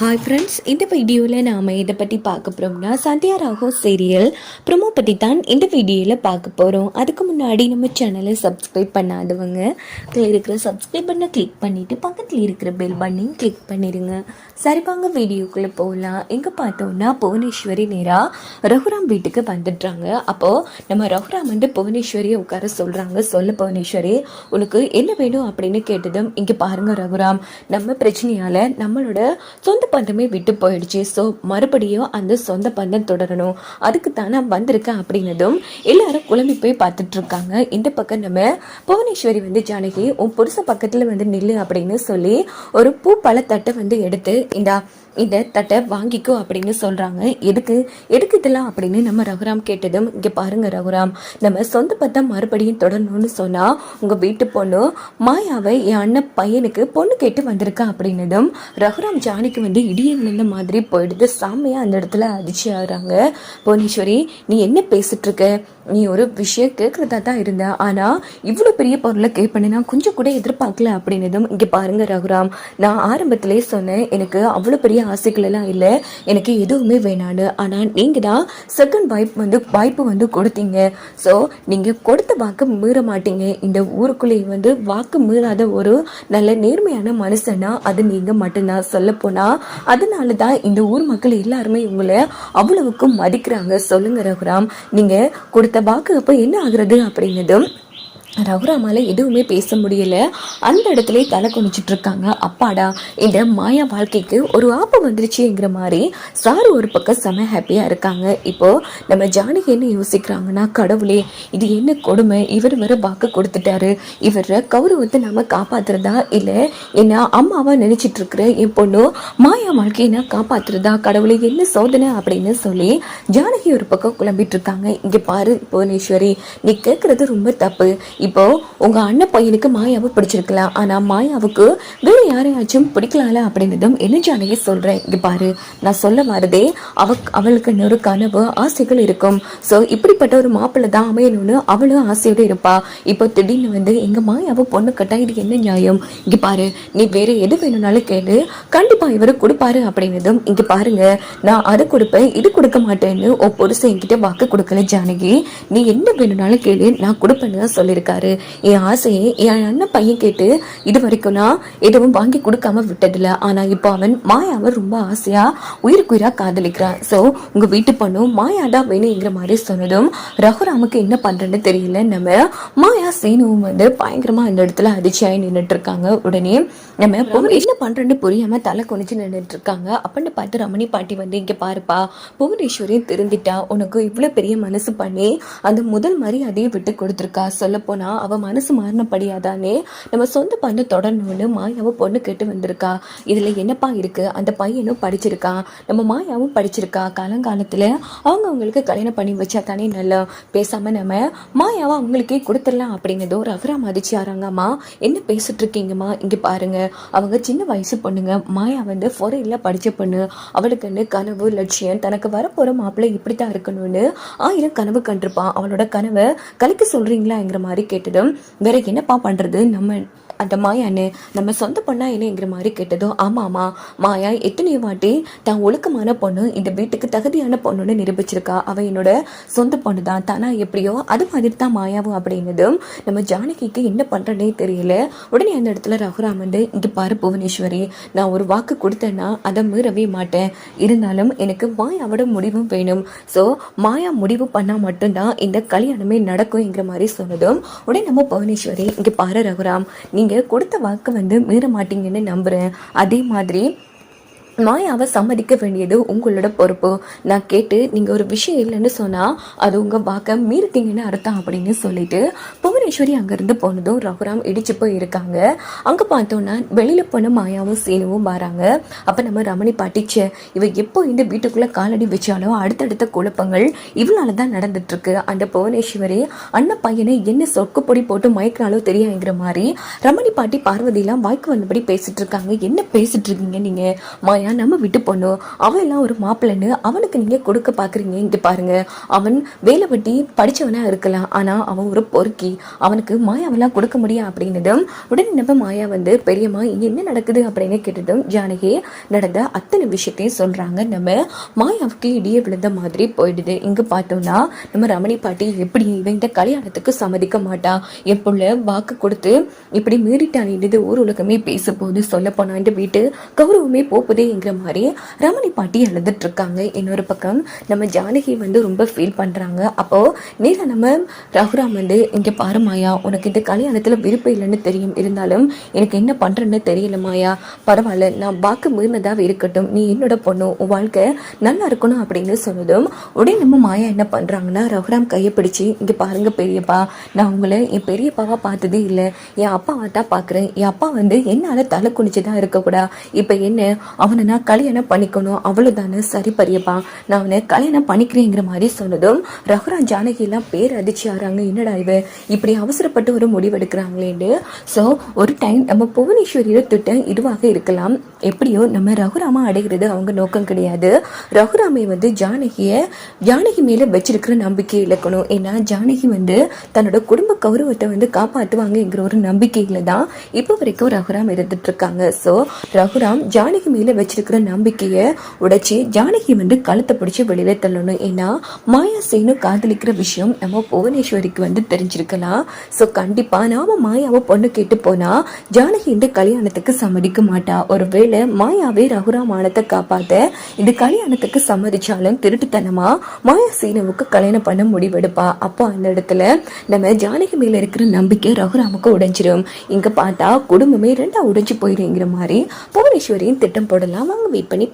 Hi friends, இந்த வீடியோவில் நாம் இதை பற்றி பார்க்க போகிறோம்னா சந்தியா ராகவ் சீரியல் ப்ரொமோ பற்றி தான் இந்த வீடியோவில் பார்க்க போகிறோம். அதுக்கு முன்னாடி நம்ம சேனலை சப்ஸ்கிரைப் பண்ணாதவங்க இதில் இருக்கிற சப்ஸ்கிரைப் பண்ண கிளிக் பண்ணிவிட்டு பக்கத்தில் இருக்கிற பெல் பட்டனையும் கிளிக் பண்ணிடுங்க. சரி வாங்க வீடியோக்குள்ளே போகலாம். எங்கே பார்த்தோம்னா புவனேஸ்வரி நேராக ரகுராம் வீட்டுக்கு வந்துடுறாங்க. அப்போது நம்ம ரகுராம் வந்து புவனேஸ்வரியை உட்கார சொல்கிறாங்க. சொல்ல புவனேஸ்வரி, உனக்கு என்ன வேணும் அப்படின்னு கேட்டதும், இங்கே பாருங்கள் ரகுராம், நம்ம பிரச்சனையால் நம்மளோட சொந்த பந்தமே விட்டு போயிடுச்சு. ஸோ மறுபடியும் அந்த சொந்த பந்தம் தொடரணும், அதுக்கு தான் நான் வந்திருக்கேன் அப்படின்னதும் எல்லாரும் குழம்பி போய் பார்த்துட்டு இருக்காங்க. இந்த பக்கம் நம்ம புவனேஸ்வரி வந்து, ஜானகி உன் புருஷ பக்கத்தில் வந்து நில்லு அப்படின்னு சொல்லி ஒரு பூ பழ தட்டை வந்து எடுத்து இந்த தட்டை வாங்கிக்கோ அப்படின்னு சொல்கிறாங்க. எதுக்கு இதெல்லாம் அப்படின்னு நம்ம ரகுராம் கேட்டதும், இங்கே பாருங்கள் ரகுராம், நம்ம சொந்த பத்தம் மறுபடியும் தொடரணும்னு சொன்னால் உங்கள் வீட்டு பொண்ணு மாயாவை என் அண்ணன் பையனுக்கு பொண்ணு கேட்டு வந்திருக்கா அப்படின்னதும் ரகுராம் ஜானிக்கு வந்து இடிய விழுந்த மாதிரி போயிடுது. சாமியாக அந்த இடத்துல அதிர்ச்சி ஆகுறாங்க. புவனேஸ்வரி, நீ என்ன பேசிட்டு இருக்க? நீ ஒரு விஷயம் கேட்குறதா தான் இருந்த, ஆனால் இவ்வளோ பெரிய பொருளை கேட்பேன்னு நான் கொஞ்சம் கூட எதிர்பார்க்கல அப்படின்னதும், இங்கே பாருங்கள் ரகுராம், நான் ஆரம்பத்திலே சொன்னேன் எனக்கு அவ்வளோ பெரிய ஆசைகள் எல்லாம் இல்லை, எனக்கு எதுவுமே வேணான்னு. ஆனால் நீங்கள் தான் செகண்ட் வாய்ப்பு வந்து கொடுத்தீங்க. ஸோ நீங்கள் கொடுத்த வாக்கு மீற மாட்டீங்க. இந்த ஊருக்குள்ளேயே வந்து வாக்கு மீறாத ஒரு நல்ல நேர்மையான மனுஷனா அது நீங்கள் மட்டும்தான். சொல்லப்போனால் அதனால தான் இந்த ஊர் மக்கள் எல்லாருமே உங்களை அவ்வளவுக்கு மதிக்கிறாங்க. சொல்லுங்க ரகுராம், நீங்கள் கொடுத்த வாக்கு அப்போ என்ன ஆகுறது அப்படின்னதும் ரகுராமால எதுவுமே பேச முடியல. அந்த இடத்துல தலை குனிச்சிட்டு இருக்காங்க. அப்பாடா, இந்த மாயா வாழ்க்கைக்கு ஒரு ஆப்பு வந்துருச்சுங்கிற மாதிரி சாரு ஒரு பக்கம் செம ஹாப்பியா இருக்காங்க. இப்போ நம்ம ஜானகி என்ன யோசிக்கிறாங்கன்னா, கடவுளே இது என்ன கொடுமை, இவர் வேற வாக்கு கொடுத்துட்டாரு, இவர கௌரவத்தை நாம காப்பாத்துறதா இல்ல என்ன அம்மாவா நினைச்சிட்டு இருக்கிற என் பொண்ணு மாயா வாழ்க்கையை நான் காப்பாத்துறதா, கடவுளே என்ன சோதனை அப்படின்னு சொல்லி ஜானகி ஒரு பக்கம் குழம்பிட்டு இருக்காங்க. இங்க பாரு புவனேஸ்வரி, நீ கேட்கறது ரொம்ப தப்பு. இப்போ உங்க அண்ணன் பையனுக்கு மாயாவை பிடிச்சிருக்கலாம், ஆனா மாயாவுக்கு வேற யாரையாச்சும் பிடிக்கலாம்ல அப்படின்னதும், என்ன ஜானகி சொல்றேன், இங்க பாரு, நான் சொல்ல வரதே அவளுக்கு ஒரு கனவு ஆசைகள் இருக்கும். ஸோ இப்படிப்பட்ட ஒரு மாப்பிள்ளை தான் அமையணும்னு அவளும் ஆசையோடு இருப்பா. இப்போ திடீர்னு வந்து எங்க மாயாவை பொண்ணு கட்டா, இது என்ன நியாயம்? இங்க பாரு, நீ வேற எது வேணும்னாலும் கேளு, கண்டிப்பா இவரு கொடுப்பாரு அப்படின்னதும், இங்க பாருங்க, நான் அதை கொடுப்பேன் இது கொடுக்க மாட்டேன்னு உன் புருஷன் என்கிட்ட வாக்கு கொடுக்கல ஜானகி, நீ என்ன வேணும்னாலும் கேளு, நான் கொடுப்பேன்னு தான் சொல்லியிருக்காரு. என் ஆசையை என் அண்ணன் பையன் கேட்டு இது வரைக்கும் நான் எதுவும் வாங்கி கொடுக்காம விட்டதில்ல. ஆனா இப்போ அவன் மாயாவை ரொம்ப ஆசையா உயிருக்குயிரா காதலிக்கிறான். ஸோ உங்க வீட்டு பொண்ணும் மாயாடா வேணுங்கிற மாதிரி சொன்னதும் ரகுராமுக்கு என்ன பண்றேன்னு தெரியல. நம்ம மாயா சீனுவும் வந்து பயங்கரமா அந்த இடத்துல அதிர்ச்சியாகி நின்றுட்டு இருக்காங்க. உடனே நம்ம என்ன பண்றேன்னு புரியாம தலை குனிச்சு நின்றுட்டு இருக்காங்க. அப்படின்னு பார்த்து ரமணி பாட்டி வந்து, இங்க பாருப்பா, புவனேஸ்வரி திருந்திட்டா, உனக்கு இவ்வளவு பெரிய மனசு பண்ணி அந்த முதல் மாதிரி அதையும் விட்டு கொடுத்துருக்கா. சொல்ல போனா அவ மனசு மாறினபடியாதானே நம்ம சொந்த பண்ண தொடரணும்னு மாயாவை பொண்ணு கேட்டு வந்திருக்கா. இதுல என்னப்பா இருக்கு? அந்த பையனும் படிச்சிருக்கா, நம்ம மாயாவும் படிச்சிருக்கா. காலங்காலத்துல அவங்களுக்கு கல்யாணம் பண்ணி வச்சா தானே நல்லா. பேசாம நம்ம மாயாவை அவங்களுக்கே கொடுத்துடலாம் அப்படின்னதோ ரகுராம் அதிர்ச்சி ஆறாங்கம்மா, என்ன பேசிட்டு இருக்கீங்கம்மா? இங்க பாருங்க, அவங்க சின்ன வயசு பொண்ணுங்க. மாயா வந்து ஃபாரின்ல படிச்ச பொண்ணு. அவளுக்குன்னு கனவு லட்சியம், தனக்கு வரப்போற மாப்பிள்ளை இப்படித்தான் இருக்கணும்னு 1000 கனவு கண்டிருப்பான். அவளோட கனவை கலைக்க சொல்றீங்களாங்கிற மாதிரி கேட்டதும், வேற என்னப்பா பண்றது, நம்ம அந்த மாயான்னு நம்ம சொந்த பொண்ணா என்னங்கிற மாதிரி கேட்டதும், ஆமாமா, மாயா எத்தனையோ வாட்டி தான் ஒழுக்கமான பொண்ணு, இந்த வீட்டுக்கு தகுதியான பொண்ணுன்னு நிரூபிச்சிருக்கா. அவ என்னோட சொந்த பொண்ணு தான், தானா எப்படியோ அது மாதிரி தான் மாயாவும் அப்படின்னதும் நம்ம ஜானகிக்கு என்ன பண்றேன்னே தெரியல. உடனே அந்த இடத்துல ரகுராம் வந்து, இங்க பாரு புவனேஸ்வரி, நான் ஒரு வாக்கு கொடுத்தேன்னா அதை மீறவே மாட்டேன், இருந்தாலும் எனக்கு மாயாவோட முடிவும் வேணும். ஸோ மாயா முடிவு பண்ணா மட்டும்தான் இந்த கல்யாணமே நடக்கும்ங்கிற மாதிரி சொன்னதும், உடனே நம்ம புவனேஸ்வரி, இங்க பாரு ரகுராம், நீங்க கொடுத்த வாக்கு வந்து மீற மாட்டீங்கன்னு நம்புறேன். அதே மாதிரி மாயாவை சம்மதிக்க வேண்டியது உங்களோட பொறுப்பு. நான் கேட்டு நீங்கள் ஒரு விஷயம் இல்லைன்னு சொன்னால் அது உங்கள் வாக்கை மீறிட்டீங்கன்னு அர்த்தம் அப்படின்னு சொல்லிட்டு புவனேஸ்வரி அங்கேருந்து போனதும் ரகுராம் இடிச்சு போய் இருக்காங்க. அங்கே பார்த்தோன்னா வெளியில் போன மாயாவும் சீனுவும் வராங்க. அப்போ நம்ம ரமணி பாட்டிச்ச, இவ எப்போ இந்த வீட்டுக்குள்ளே காலடி வச்சாலும் அடுத்தடுத்த குழப்பங்கள் இவளால தான் நடந்துட்டுருக்கு. அந்த புவனேஸ்வரி அண்ணன் பையனை என்ன சொக்கு பொடி போட்டு மயக்கினாலோ தெரியாங்கிற மாதிரி ரமணி பாட்டி பார்வதியெல்லாம் வாய்க்கு வந்தபடி பேசிட்டு இருக்காங்க. என்ன பேசிட்டு இருக்கீங்க நீங்கள்? மாயா மாயா நம்ம விட்டு பொண்ணு, அவன் எல்லாம் ஒரு மாப்பிள்ளைன்னு அவனுக்கு நீங்க கொடுக்க பாக்குறீங்க. இங்க பாருங்க, அவன் வேலை வெட்டி படிச்சவனா இருக்கலாம், ஆனா அவன் ஒரு பொறுக்கி, அவனுக்கு மாயாவெல்லாம் கொடுக்க முடியும் அப்படின்னதும் உடனே நம்ம மாயா வந்து பெரியம்மா இங்க என்ன நடக்குது அப்படின்னு கேட்டதும் ஜானகி நடந்த அத்தனை விஷயத்தையும் சொல்றாங்க. நம்ம மாயாவுக்கு இடியே விழுந்த மாதிரி போயிடுது. இங்க பார்த்தோம்னா நம்ம ரமணி பாட்டி எப்படி இவங்க கல்யாணத்துக்கு சம்மதிக்க மாட்டா, என் புள்ள வாக்கு கொடுத்து இப்படி மீறிட்டானிடுது ஊர் உலகமே பேச போது, சொல்ல போனா இந்த வீட்டு கௌரவமே போகுதேங்கிற மாதிரி ரமணி பாட்டி அழுதுட்டு இருக்காங்க. இன்னொரு பக்கம் நம்ம ஜானகி வந்து ரொம்ப ஃபீல் பண்றாங்க. அப்போ நேரா நம்ம ரகுராம் வந்து இங்க பாரு மாயா, உனக்கு இந்த கல்யாணத்துல விருப்பம் இல்லைன்னு தெரியும், இருந்தாலும் எனக்கு என்ன பண்றேன்னு தெரியல மாயா, பரவாயில்ல நான் வாக்கு மீறினதாக இருக்கட்டும், நீ என்னோட பொண்ணு, உன் வாழ்க்கை நல்லா இருக்கணும் அப்படின்னு சொன்னதும் உடனே நம்ம மாயா என்ன பண்றாங்கன்னா ரகுராம் கையை பிடிச்சி இங்க பாருங்க பெரியப்பா, நான் உங்களை என் பெரியப்பாவா பார்த்ததே இல்லை, என் அப்பாவா தான் பாக்குறேன், என் அப்பா வந்து என்னால தலை குனிச்சுதான் இருக்கக்கூடா, இப்ப என்ன அவனை நான் கல்யாணம் பண்ணிக்கணும் அவ்வளவுதானே, சரி பெரியப்பா நான் அவனை கல்யாணம் பண்ணிக்கிறேங்கிற மாதிரி சொன்னதும் ரகுராம் ஜானகி எல்லாம் பேர் அதிர்ச்சி ஆறாங்க. என்னடா இவ இப்படி அவசரப்பட்டு ஒரு முடிவெடுக்கிறாங்களேன்னு. ஸோ ஒரு டைம் நம்ம புவனேஸ்வரியோட திட்டம் இதுவாக இருக்கலாம், எப்படியோ நம்ம ரகுராமா அடைகிறது அவங்க நோக்கம் கிடையாது. ரகுராமை வந்து ஜானகி மேல வச்சிருக்கிற நம்பிக்கை இழக்கணும். ஏன்னா ஜானகி வந்து தன்னோட குடும்ப கௌரவத்தை வந்து காப்பாற்றுவாங்கங்கிற ஒரு நம்பிக்கையில தான் இப்போ வரைக்கும் ரகுராம் இருந்துட்டு இருக்காங்க. ஸோ ரகுராம் ஜானகி மேல வச்சிருக்கிற நம்பிக்கையை உடைச்சி ஜானகி வந்து கழுத்தை பிடிச்சி வெளியில தள்ளணும். ஏன்னா மாயா சேனு காதலிக்கிற விஷயம் நம்ம புவனேஸ்வரிக்கு வந்து தெரிஞ்சிருக்கலாம். ஸோ கண்டிப்பா நாம மாயாவை பொண்ணு கேட்டு போனா ஜானகி இந்த கல்யாணத்துக்கு சம்மதிக்க மாட்டா. ஒருவேளை மாயாவே ரகுராம் மானத்தை காப்பாத்த இந்த கல்யாணத்துக்கு சம்மதிச்சாலும் திருட்டுத்தனமா மாயா சீனுவுக்கு கல்யாணம் பண்ண முடிவெடுப்பா. அப்போ அந்த இடத்துல நம்ம ஜானகி மேல இருக்கிற நம்பிக்கை ரகுராமுக்கு உடைஞ்சிரும். இங்க பார்த்தா குடும்பமே ரெண்டா உடைஞ்சு போயிருங்கிற மாதிரி புவனேஸ்வரியும் திட்டம் போடலாம். வாங்க வெயிட் பண்ணி